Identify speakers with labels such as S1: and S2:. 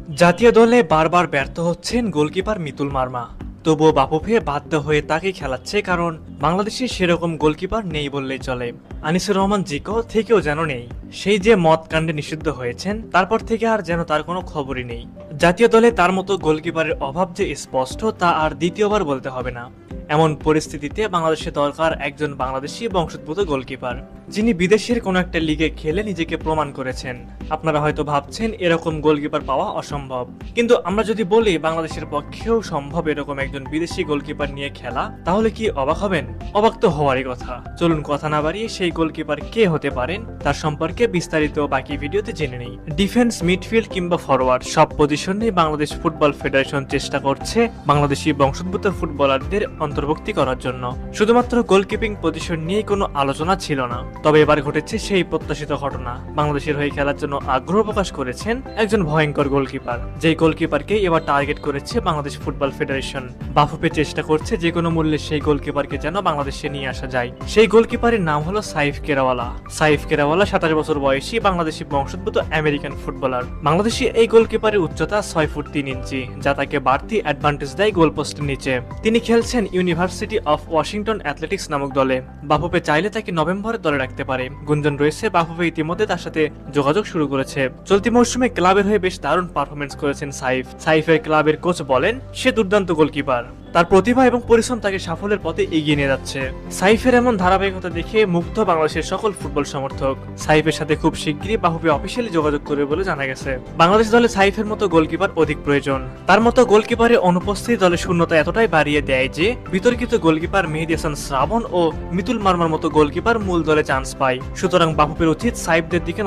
S1: জাতীয় দলে বারবার ব্যর্থ হচ্ছেন গোলকিপার মিতুল মার্মা। তবুও বাফুফে বাধ্য হয়ে তাকে খেলাচ্ছে, কারণ বাংলাদেশে সেরকম গোলকিপার নেই বললেই চলে। আনিসুর রহমান জিকো থেকেও যেন নেই। সেই যে মদ কাণ্ডে নিষিদ্ধ হয়েছেন, তারপর থেকে আর যেন তার কোনো খবরই নেই। জাতীয় দলে তার মতো গোলকিপারের অভাব যে স্পষ্ট, তা আর দ্বিতীয়বার বলতে হবে না। এমন পরিস্থিতিতে বাংলাদেশে দরকার একজন বাংলাদেশি বংশোদ্ভূত গোলকিপার, যিনি বিদেশের কোনো একটা লিগে খেলে নিজেকে প্রমাণ করেছেন। আপনারা হয়তো ভাবছেন এরকম গোলকিপার পাওয়া অসম্ভব, কিন্তু আমরা যদি বলি বাংলাদেশের পক্ষেও সম্ভব এরকম একজন বিদেশি গোলকিপার নিয়ে খেলা, তাহলে কি অবাক হবেন? অবাক তো হওয়ারই কথা। চলুন কথা না বাড়িয়ে সেই গোলকিপার কে হতে পারেন তার সম্পর্কে বিস্তারিত বাকি ভিডিওতে জেনে নেই। ডিফেন্স, মিডফিল্ড কিংবা ফরওয়ার্ড সব পজিশনেই বাংলাদেশ ফুটবল ফেডারেশন চেষ্টা করছে বাংলাদেশি বংশোদ্ভূত ফুটবলারদের অন্তর্ভুক্তি করার জন্য। শুধুমাত্র গোলকিপিং পজিশন নিয়ে কোনো আলোচনা ছিল না, তবে এবার ঘটেছে সেই প্রত্যাশিত ঘটনা। বাংলাদেশের হয়ে খেলার জন্য আগ্রহ প্রকাশ করেছেন একজন ভয়ঙ্কর গোলকিপার, যেই গোলকিপারকে এবার টার্গেট করেছে বাংলাদেশ ফুটবল ফেডারেশন। বাফুফে চেষ্টা করছে যে কোনো মূল্যে সেই গোলকিপারকে যেন বাংলাদেশে নিয়ে আসা যায়। সেই গোলকিপারের নাম হলো সাইফ কেরাওয়ালা। সাইফ কেরাওয়ালা 27 বছর বয়সী বাংলাদেশি বংশোদ্ভূত আমেরিকান ফুটবলার। বাংলাদেশি এই গোলকিপারের উচ্চতা 6 ফুট 3 ইঞ্চি, যা তাকে বাড়তি অ্যাডভান্টেজ দেয় গোলপোস্টের নিচে। তিনি খেলছেন ইউনিভার্সিটি অফ ওয়াশিংটন অ্যাথলেটিক্স নামক দলে। বাফুফে চাইলে তাকে নভেম্বরে দলে রাখতে পারে। গুঞ্জন রয়েছে বাফুফে ইতিমধ্যে তার সাথে যোগাযোগ শুরু করেছে। চলতি মৌসুমে ক্লাবের হয়ে বেশ দারুণ পারফরমেন্স করেছেন সাইফ। সাইফের ক্লাবের কোচ বলেন সে দুর্দান্ত গোলকিপার, তার প্রতিভা এবং পরিশ্রম তাকে সাফল্যের পথে এগিয়ে নিয়ে যাচ্ছে। সাইফের এমন ধারাবাহিকতা দেখে মুগ্ধ বাংলাদেশের সকল ফুটবল সমর্থক। সাইফের সাথে খুব শিগগিরই বাফুফে অফিসিয়ালি যোগাযোগ করবে বলে জানা গেছে। বাংলাদেশ দলে সাইফের মতো গোলকিপার অধিক প্রয়োজন। তার মতো গোলকিপারের অনুপস্থিতি দলে শূন্যতা এতটাই বাড়িয়ে দেয় যে বিতর্কিত গোলকিপার মেহেদী হাসান শ্রাবণ ও মিতুল মার্মার মতো গোলকিপার মূল দলে চান্স পায়। সুতরাং বাফুফের উচিত সাইফদের দিকে